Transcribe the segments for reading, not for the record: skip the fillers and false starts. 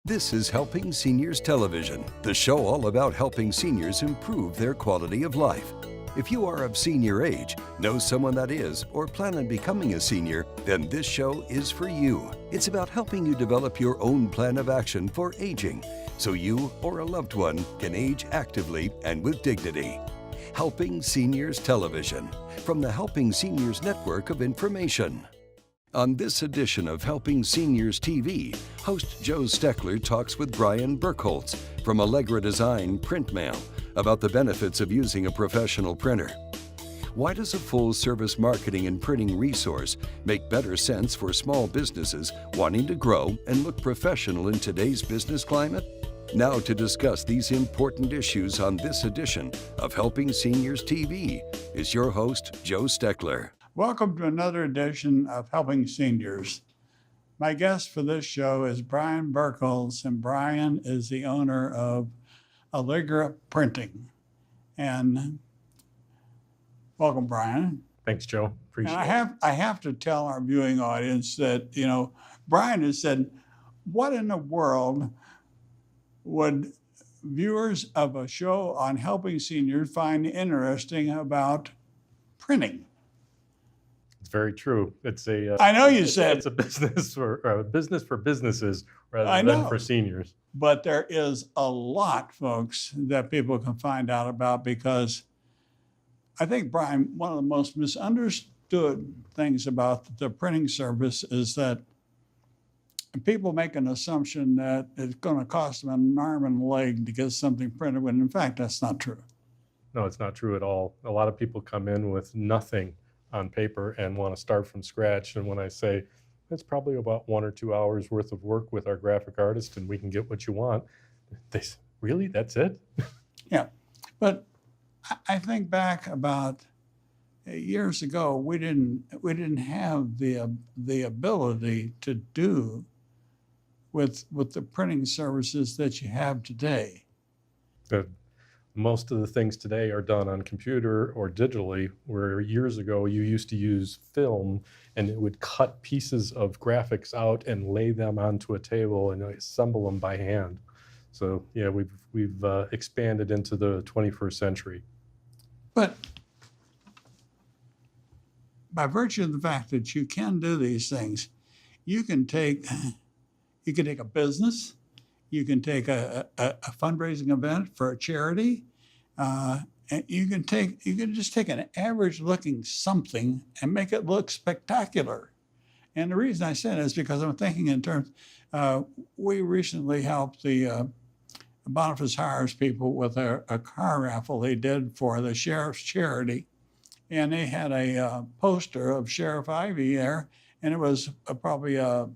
This is Helping Seniors Television, the show all about helping seniors improve their quality of life. If you are of senior age, know someone that is, or plan on becoming a senior, then this show is for you. It's about helping you develop your own plan of action for aging, so you or a loved one can age actively and with dignity. Helping Seniors Television, from the Helping Seniors Network of Information. On this edition of Helping Seniors TV, host Joe Steckler talks with Brian Burkholz from Allegra Design Print Mail about the benefits of using a professional printer. Why does a full-service marketing and printing resource make better sense for small businesses wanting to grow and look professional in today's business climate? Now to discuss these important issues on this edition of Helping Seniors TV is your host, Joe Steckler. Welcome to another edition of Helping Seniors. My guest for this show is Brian Burkholz, and Brian is the owner of Allegra Printing. And welcome, Brian. Thanks, Joe. Appreciate it. I have to tell our viewing audience that, Brian has said, what in the world would viewers of a show on Helping Seniors find interesting about printing? It's very true. It's a. I know you said it's a business for businesses rather than for seniors. But there is a lot, folks, that people can find out about, because I think, Brian, one of the most misunderstood things about the printing service is that people make an assumption that it's going to cost them an arm and a leg to get something printed, when in fact that's not true. No, it's not true at all. A lot of people come in with nothing on paper and want to start from scratch. And when I say it's probably about 1 or 2 hours worth of work with our graphic artist and we can get what you want, they say, really? That's it? Yeah. But I think back about years ago, we didn't have the ability to do with the printing services that you have today. Most of the things today are done on computer or digitally, where years ago you used to use film and it would cut pieces of graphics out and lay them onto a table and assemble them by hand. So yeah, we've expanded into the 21st century. But by virtue of the fact that you can do these things, you can take a business, you can take a fundraising event for a charity, and you can just take an average looking something and make it look spectacular. And the reason I say that is because I'm thinking in terms, we recently helped the Boniface Hires people with a car raffle they did for the sheriff's charity. And they had a poster of Sheriff Ivy there, and it was probably a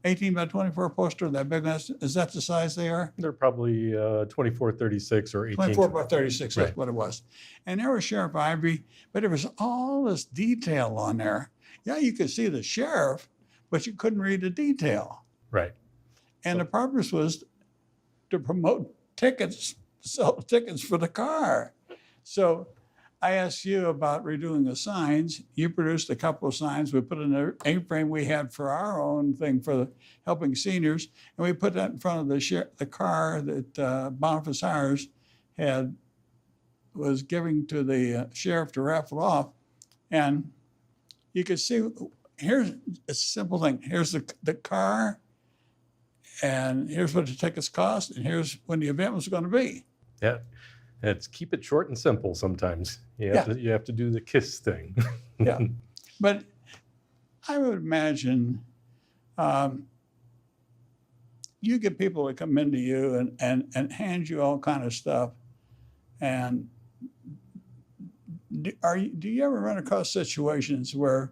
18 by 24 poster, that big. Is that the size they are? They're probably 24, 36 or 18. 24 by 36, right. That's what it was. And there was Sheriff Ivy, but there was all this detail on there. Yeah, you could see the sheriff, but you couldn't read the detail. Right. And the purpose was to promote tickets, sell tickets for the car. So I asked you about redoing the signs. You produced a couple of signs. We put in an A-frame we had for our own thing for the Helping Seniors, and we put that in front of the car that Boniface Hires was giving to the sheriff to raffle off. And you could see, here's a simple thing. Here's the car, and here's what the tickets cost, and here's when the event was going to be. Yeah. It's keep it short and simple sometimes. You have to do the KISS thing. Yeah. But I would imagine you get people that come into you and hand you all kind of stuff. And do you ever run across situations where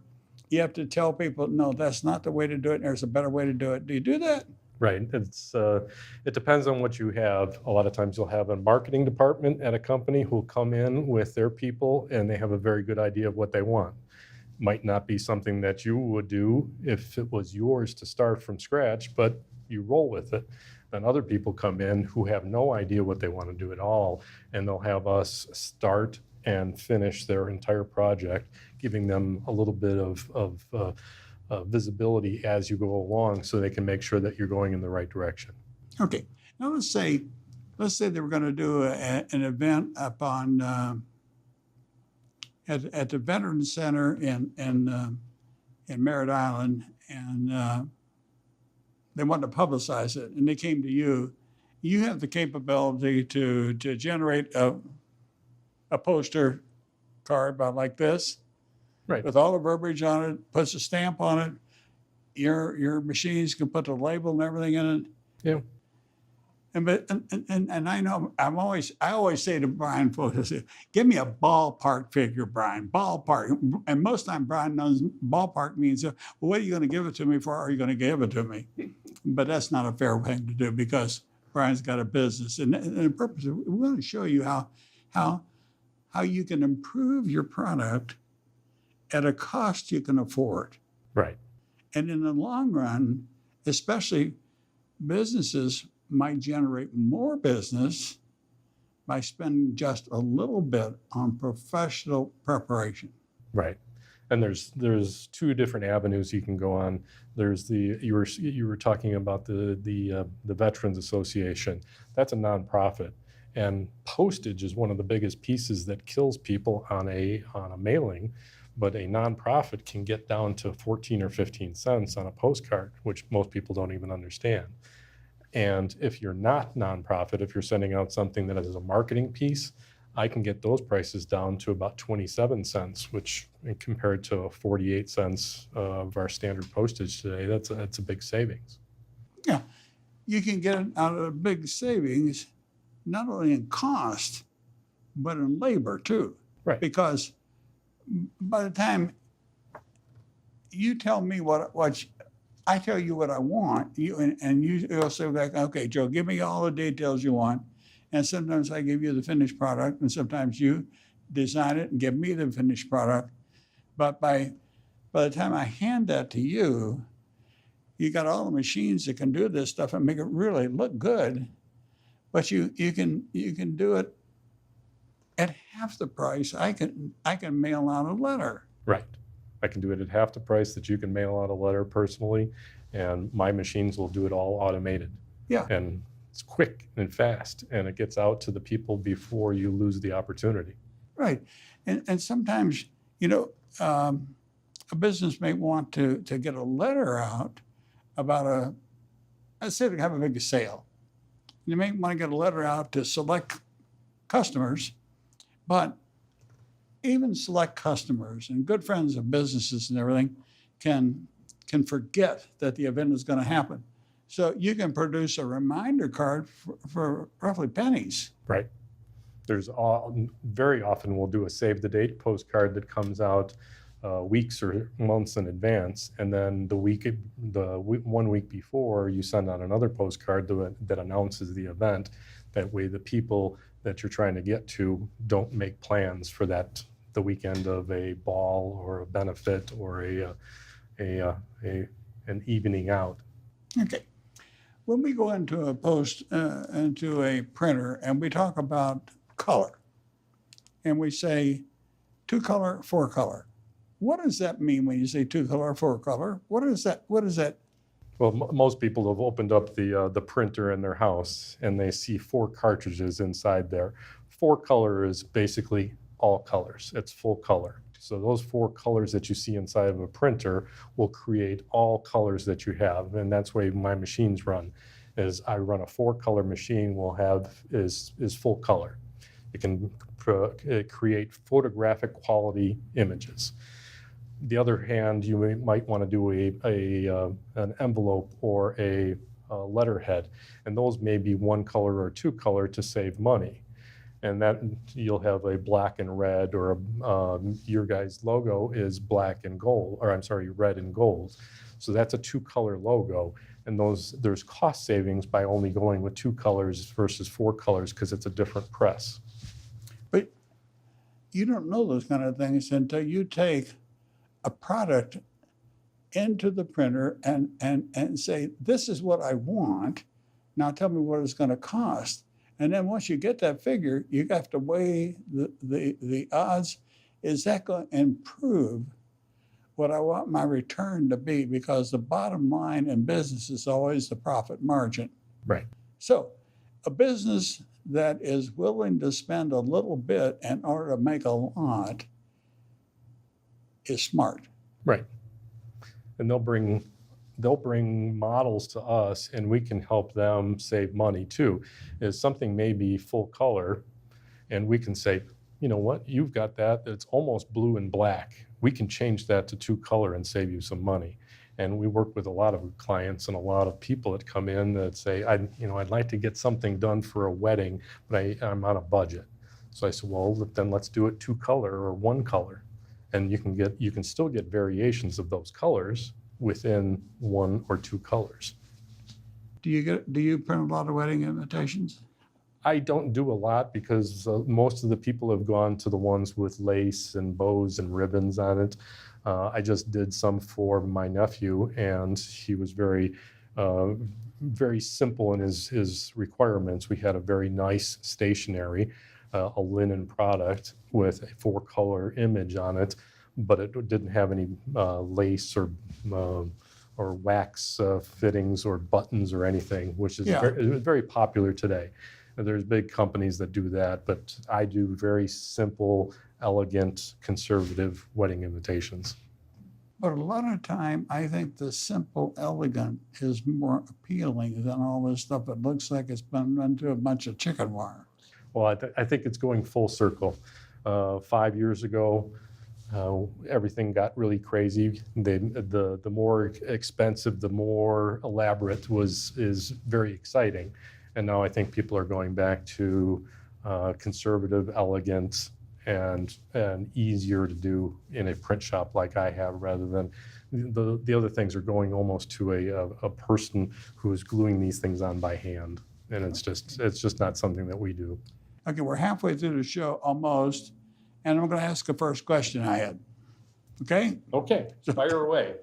you have to tell people, no, that's not the way to do it, and there's a better way to do it? Do you do that? Right. It depends on what you have. A lot of times you'll have a marketing department at a company who'll come in with their people and they have a very good idea of what they want. Might not be something that you would do if it was yours to start from scratch, but you roll with it. Then other people come in who have no idea what they want to do at all, and they'll have us start and finish their entire project, giving them a little bit of visibility as you go along so they can make sure that you're going in the right direction. Okay. Now let's say they were going to do an event up on at the Veterans Center in Merritt Island, and they wanted to publicize it, and they came to you. You have the capability to generate a poster card about like this, Right. with all the verbiage on it, puts a stamp on it. Your machines can put the label and everything in it. Yeah. And I know I always say to Brian, folks, I say, give me a ballpark figure, Brian, ballpark. And most time Brian knows ballpark means, well, what are you going to give it to me for? Are you going to give it to me? But that's not a fair thing to do because Brian's got a business. And the purpose, we want to show you how you can improve your product at a cost you can afford. Right. And in the long run, especially businesses might generate more business by spending just a little bit on professional preparation. Right. And there's two different avenues you can go on. There's you were talking about the Veterans Association. That's a nonprofit, and postage is one of the biggest pieces that kills people on a mailing. But a nonprofit can get down to 14 or 15 cents on a postcard, which most people don't even understand. And if you're not nonprofit, if you're sending out something that is a marketing piece, I can get those prices down to about 27 cents, which compared to 48 cents of our standard postage today, that's a big savings. Yeah, you can get out of big savings, not only in cost, but in labor too. Right. Because by the time you tell me what I tell you what I want, you'll say like, okay, Joe, give me all the details you want. And sometimes I give you the finished product, and sometimes you design it and give me the finished product. But by the time I hand that to you, you got all the machines that can do this stuff and make it really look good. But you can do it at half the price. I can mail out a letter. Right. I can do it at half the price that you can mail out a letter personally, and my machines will do it all automated. Yeah. And it's quick and fast, and it gets out to the people before you lose the opportunity. Right. And sometimes, a business may want to get a letter out about let's say they have a big sale. You may want to get a letter out to select customers, but even select customers and good friends of businesses and everything can forget that the event is going to happen. So you can produce a reminder card for roughly pennies. Right. Very often we'll do a save the date postcard that comes out weeks or months in advance, and then 1 week before you send out another postcard that announces the event. That way the people that you're trying to get to don't make plans for the weekend of a ball or a benefit or an evening out. Okay. When we go into into a printer and we talk about color, and we say 2-color, 4-color, what does that mean when you say 2-color, 4-color? What is that? Well, most people have opened up the printer in their house and they see 4 cartridges inside there. 4-color is basically all colors. It's full color. So those 4 colors that you see inside of a printer will create all colors that you have, and that's the way my machines run. Is I run a 4-color machine is full color. It can create photographic quality images. The other hand, you might want to do an envelope or a letterhead, and those may be 1-color or 2-color to save money. And that you'll have a black and red, or your guys' logo is black and gold, or I'm sorry, red and gold. So that's a 2-color logo, and there's cost savings by only going with 2 colors versus 4 colors because it's a different press. But you don't know those kind of things until you take a product into the printer and say, this is what I want. Now tell me what it's going to cost. And then once you get that figure, you have to weigh the odds. Is that going to improve what I want my return to be? Because the bottom line in business is always the profit margin. Right. So a business that is willing to spend a little bit in order to make a lot is smart. Right. And they'll bring models to us, and we can help them save money too. Is something may be full color, and we can say, you know what, you've got that, it's almost blue and black. We can change that to 2 color and save you some money. And we work with a lot of clients and a lot of people that come in that say, I'd like to get something done for a wedding, but I'm on a budget. So I said, well, then let's do it 2 color or 1 color. And you can still get variations of those colors within 1 or 2 colors. Do you print a lot of wedding invitations? I don't do a lot because most of the people have gone to the ones with lace and bows and ribbons on it. I just did some for my nephew, and he was very simple in his requirements. We had a very nice stationery, a linen product with a 4-color image on it, but it didn't have any lace or wax fittings or buttons or anything, which is very popular today. There's big companies that do that, but I do very simple, elegant, conservative wedding invitations. But a lot of time, I think the simple, elegant is more appealing than all this stuff that looks like it's been run through a bunch of chicken wire. Well, I think it's going full circle. 5 years ago, everything got really crazy. The more expensive, the more elaborate is very exciting. And now I think people are going back to conservative, elegant, and easier to do in a print shop like I have, rather than the other things are going almost to a person who is gluing these things on by hand. And it's just not something that we do. Okay, we're halfway through the show almost, and I'm going to ask the first question I had. Okay? Okay, fire away.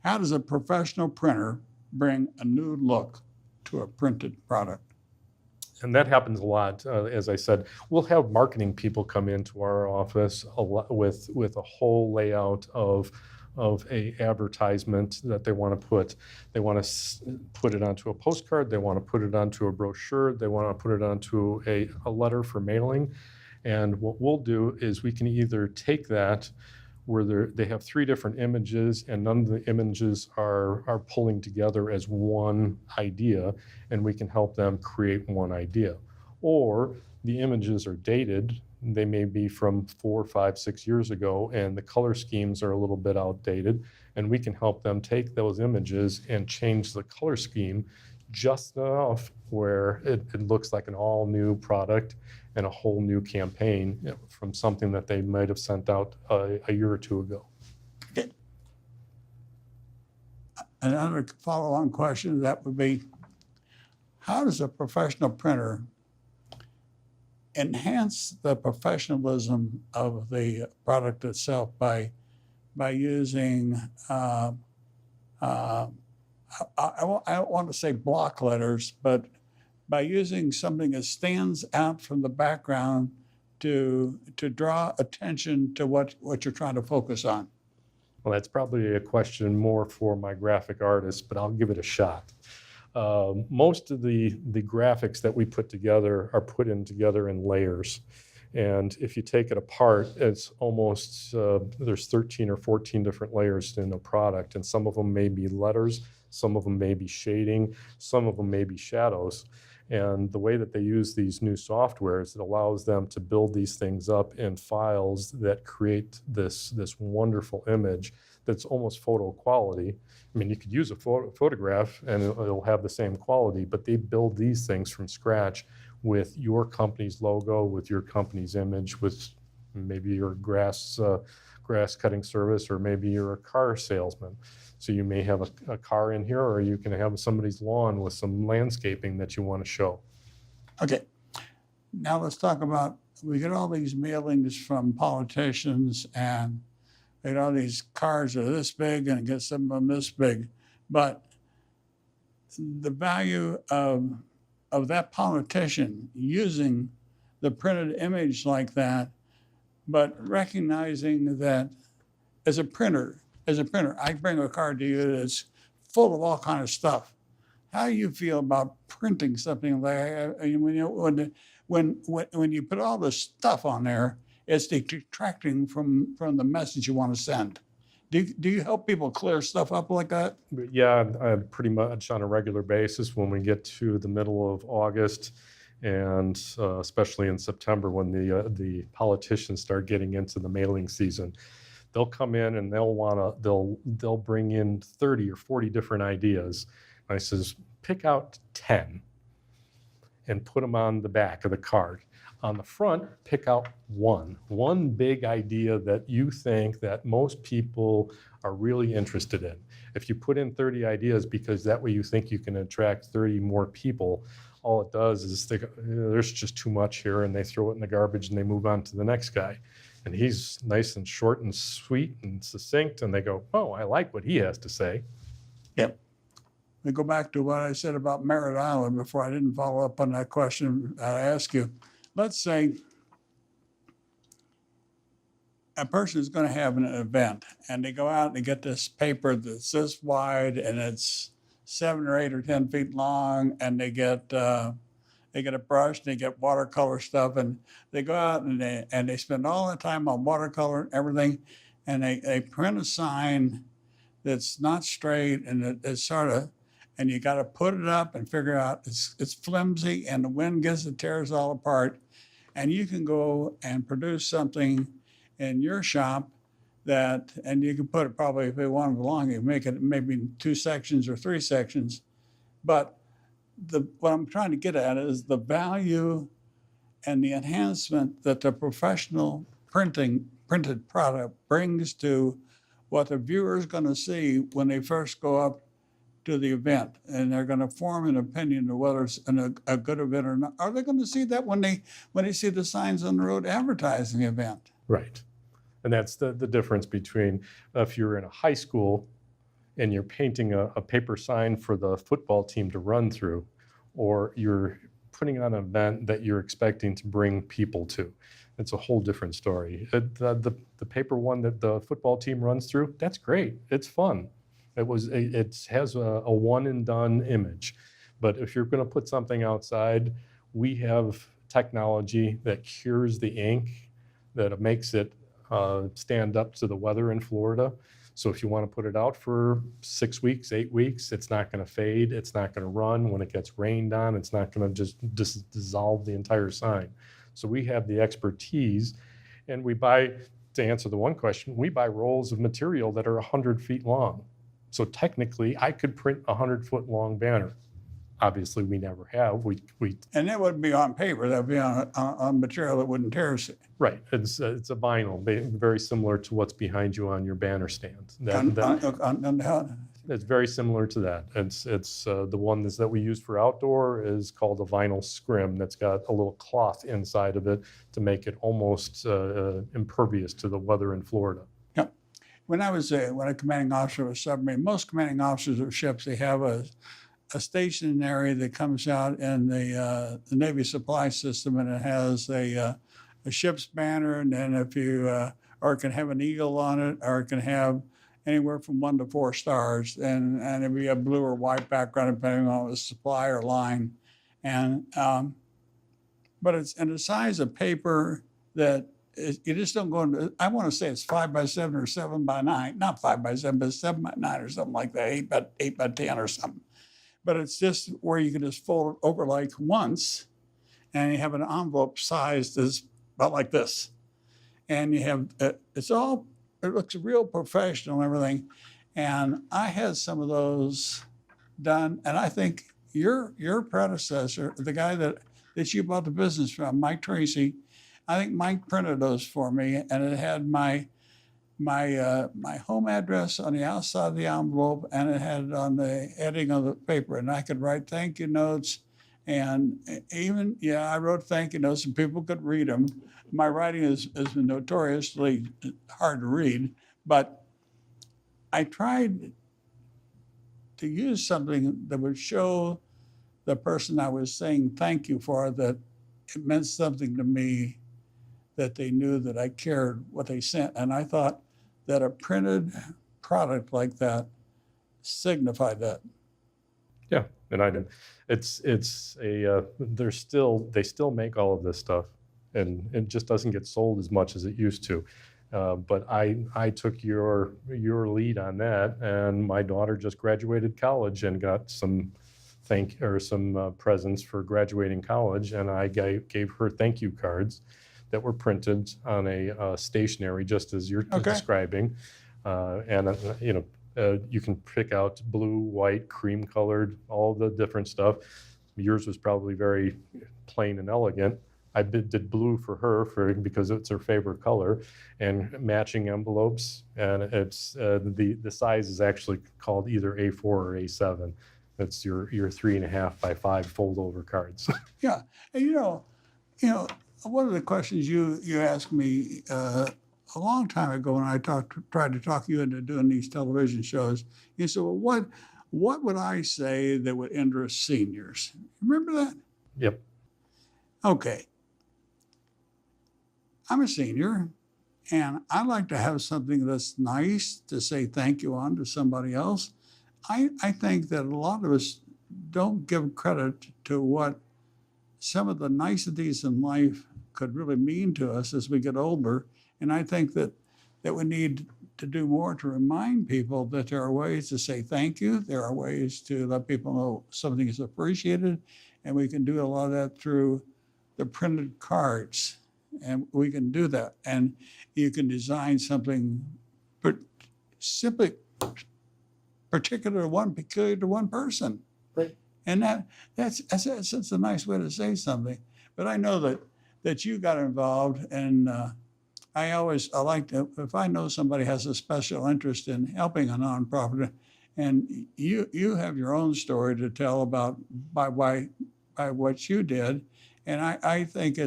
How does a professional printer bring a new look to a printed product? And that happens a lot. As I said, we'll have marketing people come into our office with a whole layout of a advertisement that they want to put. They want to put it onto a postcard. They want to put it onto a brochure. They want to put it onto a letter for mailing. And what we'll do is we can either take that where they have 3 different images and none of the images are pulling together as one idea, and we can help them create one idea. Or the images are dated. They may be from 4, 5, 6 years ago, and the color schemes are a little bit outdated, and we can help them take those images and change the color scheme just enough where it looks like an all new product and a whole new campaign, from something that they might have sent out a year or 2 ago. Okay. Another follow-on question that would be, how does a professional printer enhance the professionalism of the product itself by using, I don't want to say block letters, but by using something that stands out from the background to draw attention to what you're trying to focus on? Well, that's probably a question more for my graphic artist, but I'll give it a shot. Most of the graphics that we put together are put together in layers. And if you take it apart, it's almost, there's 13 or 14 different layers in the product. And some of them may be letters, some of them may be shading, some of them may be shadows. And the way that they use these new softwares, it allows them to build these things up in files that create this wonderful image that's almost photo quality. I mean, you could use a photograph and it'll have the same quality, but they build these things from scratch with your company's logo, with your company's image, with maybe your grass cutting service, or maybe you're a car salesman. So you may have a car in here, or you can have somebody's lawn with some landscaping that you want to show. Okay, now let's talk about, we get all these mailings from politicians, and they get all these cards that are this big and get some of them this big. But the value of that politician using the printed image like that, but recognizing that as a printer, I bring a card to you that's full of all kind of stuff. How do you feel about printing something like when you put all this stuff on there, it's detracting from the message you want to send? Do you help people clear stuff up like that? But yeah, pretty much on a regular basis when we get to the middle of August, and especially in September when the politicians start getting into the mailing season, they'll come in and they'll bring in 30 or 40 different ideas. And I says, pick out 10 and put them on the back of the card. On the front, pick out one big idea that you think that most people are really interested in. If you put in 30 ideas because that way you think you can attract 30 more people, all it does is there's just too much here, and they throw it in the garbage and they move on to the next guy. And he's nice and short and sweet and succinct, and they go, oh, I like what he has to say. Yep. We go back to what I said about Merritt Island before. I didn't follow up on that question I asked you. Let's say a person is going to have an event, and they go out and they get this paper that's this wide, and it's 7 or 8 or 10 feet long, and they get a brush, and they get watercolor stuff, and they go out and they spend all the time on watercolor and everything, and they print a sign that's not straight, and it's sort of, and you got to put it up and figure out it's flimsy, and the wind gets it, tears all apart, and you can go and produce something in your shop that, and you can put it probably, if you want it long, you can make it maybe 2 sections or 3 sections, but what I'm trying to get at is the value and the enhancement that the professional printed product brings to what the viewer is going to see when they first go up to the event, and they're going to form an opinion of whether it's a good event or not. Are they going to see that when they see the signs on the road advertising the event? Right. And that's the difference between if you're in a high school and you're painting a paper sign for the football team to run through, or you're putting on an event that you're expecting to bring people to. It's a whole different story. The paper one that the football team runs through, that's great. It's fun. It has a one and done image. But if you're going to put something outside, we have technology that cures the ink, that makes it stand up to the weather in Florida. So if you want to put it out for 6 weeks, 8 weeks, it's not going to fade. It's not going to run. When it gets rained on, it's not going to just dissolve the entire sign. So we have the expertise, and we buy, to answer the one question, we buy rolls of material that are 100 feet long. So technically, I could print a 100-foot long banner. Obviously, we never have. And that wouldn't be on paper. That would be on material that wouldn't tear. Right. It's a vinyl, very similar to what's behind you on your banner stand. It's very similar to that. It's the one that we use for outdoor is called a vinyl scrim. That's got a little cloth inside of it to make it almost impervious to the weather in Florida. Yep. When a commanding officer of a submarine, most commanding officers of ships, they have a stationery that comes out in the Navy supply system, and it has a ship's banner, and then or it can have an eagle on it, or it can have anywhere from 1 to 4 stars, and it'd be a blue or white background depending on the supply or line, but it's in a size of paper that you just don't go into. I want to say it's 5 by 7 or 7 by 9, not 5 by 7, but 7 by 9 or something like that, 8 by 10 or something. But it's just where you can just fold it over like once, and you have an envelope sized as about like this. And you have, it looks real professional and everything. And I had some of those done, and I think your predecessor, the guy that you bought the business from, Mike Tracy, I think Mike printed those for me, and it had my home address on the outside of the envelope, and it had it on the heading of the paper, and I could write thank you notes, and I wrote thank you notes, and people could read them. My writing is notoriously hard to read, but I tried to use something that would show the person I was saying thank you for that it meant something to me, that they knew that I cared what they sent, and I thought that a printed product like that signified that. Yeah, And they still make all of this stuff, and it just doesn't get sold as much as it used to. But I took your lead on that, and my daughter just graduated college and got some presents for graduating college, and I gave her thank you cards that were printed on a stationery, just as you're describing, you can pick out blue, white, cream colored, all the different stuff. Yours was probably very plain and elegant. I did blue for her because it's her favorite color, and matching envelopes. And it's the size is actually called either A4 or A7. That's your 3.5 by 5 fold over cards. Yeah, and one of the questions you asked me a long time ago when I tried to talk you into doing these television shows, you said, well, what would I say that would interest seniors? Remember that? Yep. Okay. I'm a senior, and I like to have something that's nice to say thank you on to somebody else. I think that a lot of us don't give credit to what some of the niceties in life could really mean to us as we get older. And I think that we need to do more to remind people that there are ways to say thank you. There are ways to let people know something is appreciated. And we can do a lot of that through the printed cards. And we can do that. And you can design something simply peculiar to one person. Right. And that's a nice way to say something. But I know that you got involved, and I like to, if I know somebody has a special interest in helping a nonprofit, and you have your own story to tell about by what you did, and I think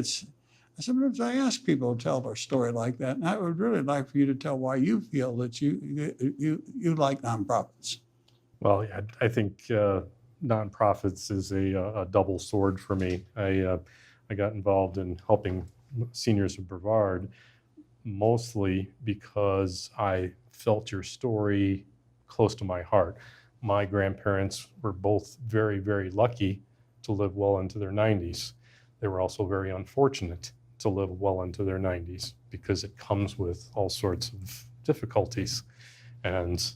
sometimes I ask people to tell their story like that, and I would really like for you to tell why you feel that you like nonprofits. Well, yeah, I think nonprofits is a double sword for me. I got involved in helping seniors of Brevard mostly because I felt your story close to my heart. My grandparents were both very, very lucky to live well into their 90s. They were also very unfortunate to live well into their 90s because it comes with all sorts of difficulties. And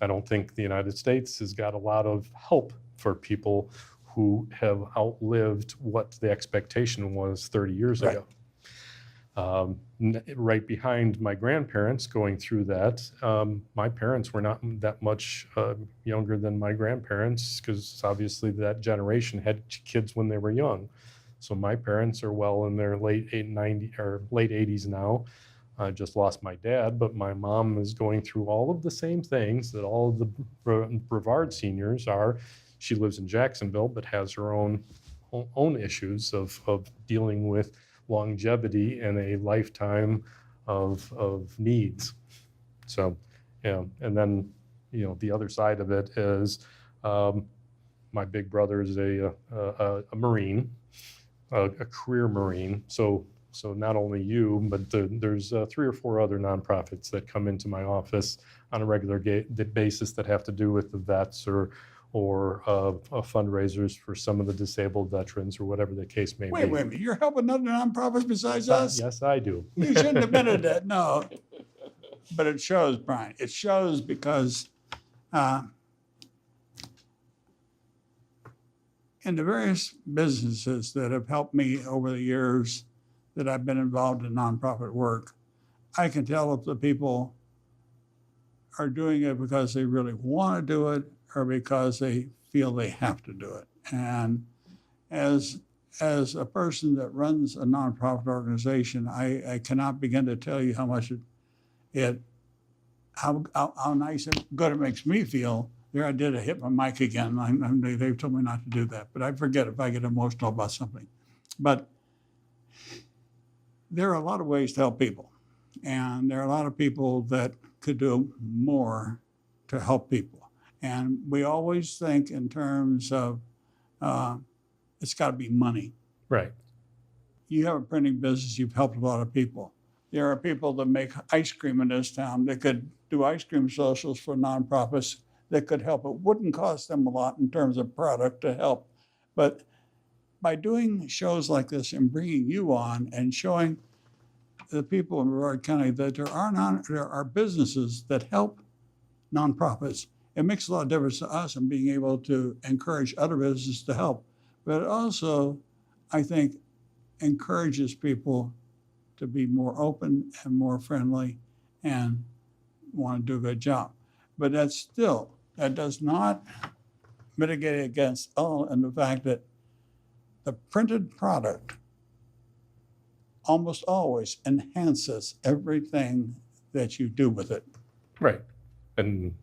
I don't think the United States has got a lot of help for people who have outlived what the expectation was 30 years ago. Right behind my grandparents going through that, my parents were not that much younger than my grandparents, because obviously that generation had kids when they were young. So my parents are well in their late 80s now. I just lost my dad, but my mom is going through all of the same things that all of the Brevard seniors are. She lives in Jacksonville, but has her own issues of dealing with longevity and a lifetime of needs. So, and then, the other side of it is my big brother is a Marine, a career Marine. So not only you, but there's 3 or 4 other nonprofits that come into my office on a regular basis that have to do with the vets or fundraisers for some of the disabled veterans or whatever the case may be. Wait a minute. You're helping other nonprofits besides us? Yes, I do. You shouldn't have been at that. No. But it shows, Brian. It shows because in the various businesses that have helped me over the years that I've been involved in nonprofit work, I can tell if the people are doing it because they really want to do it or because they feel they have to do it. And as a person that runs a nonprofit organization, I cannot begin to tell you how much how nice and good it makes me feel. There, I did hit my mic again. They've told me not to do that, but I forget if I get emotional about something. But there are a lot of ways to help people, and there are a lot of people that could do more to help people. And we always think in terms of it's got to be money. Right. You have a printing business. You've helped a lot of people. There are people that make ice cream in this town that could do ice cream socials for nonprofits that could help. It wouldn't cost them a lot in terms of product to help. But by doing shows like this and bringing you on and showing the people in Brevard County that there are businesses that help nonprofits, it makes a lot of difference to us in being able to encourage other businesses to help. But it also, I think, encourages people to be more open and more friendly and want to do a good job. But that does not mitigate against all and the fact that the printed product almost always enhances everything that you do with it. Right. And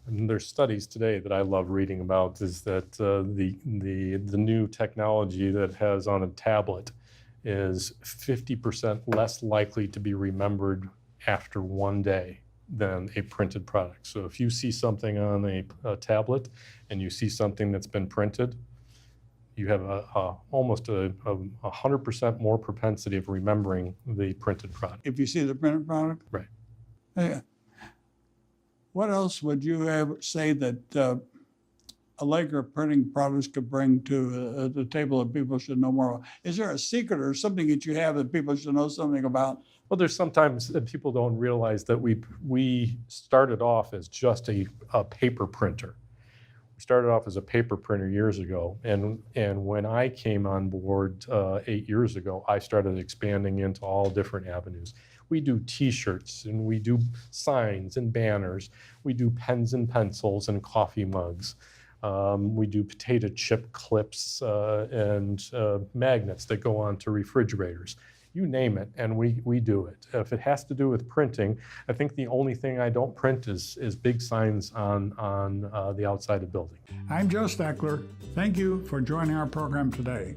there's studies today that I love reading about is that the new technology that has on a tablet is 50% less likely to be remembered after one day than a printed product. So if you see something on a tablet and you see something that's been printed, you have almost a 100% more propensity of remembering the printed product. If you see the printed product? Right. Yeah. What else would you say that Allegra Printing Products could bring to the table that people should know more about? Is there a secret or something that you have that people should know something about? Well, there's sometimes that people don't realize that we started off as just a paper printer. We started off as a paper printer years ago, and when I came on board 8 years ago, I started expanding into all different avenues. We do T-shirts, and we do signs and banners. We do pens and pencils and coffee mugs. We do potato chip clips and magnets that go onto refrigerators. You name it, and we do it. If it has to do with printing, I think the only thing I don't print is big signs on the outside of buildings. I'm Joe Steckler. Thank you for joining our program today.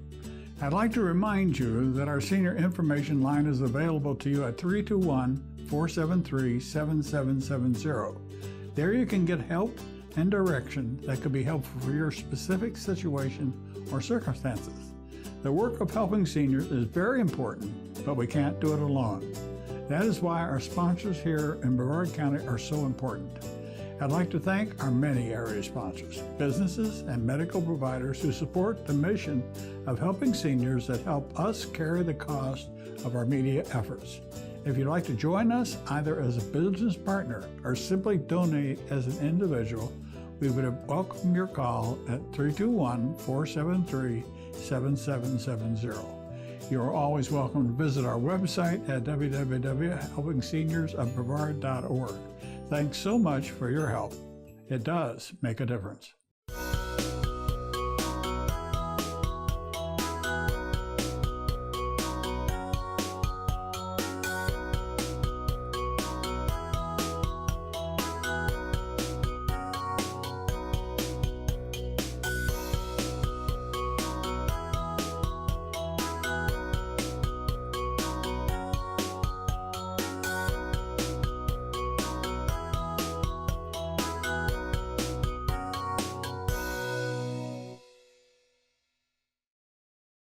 I'd like to remind you that our senior information line is available to you at 321-473-7770. There you can get help and direction that could be helpful for your specific situation or circumstances. The work of helping seniors is very important, but we can't do it alone. That is why our sponsors here in Brevard County are so important. I'd like to thank our many area sponsors, businesses and medical providers who support the mission of helping seniors that help us carry the cost of our media efforts. If you'd like to join us either as a business partner or simply donate as an individual, we would welcome your call at 321-473-7770. You are always welcome to visit our website at www.helpingseniorsofbrevard.org. Thanks so much for your help. It does make a difference.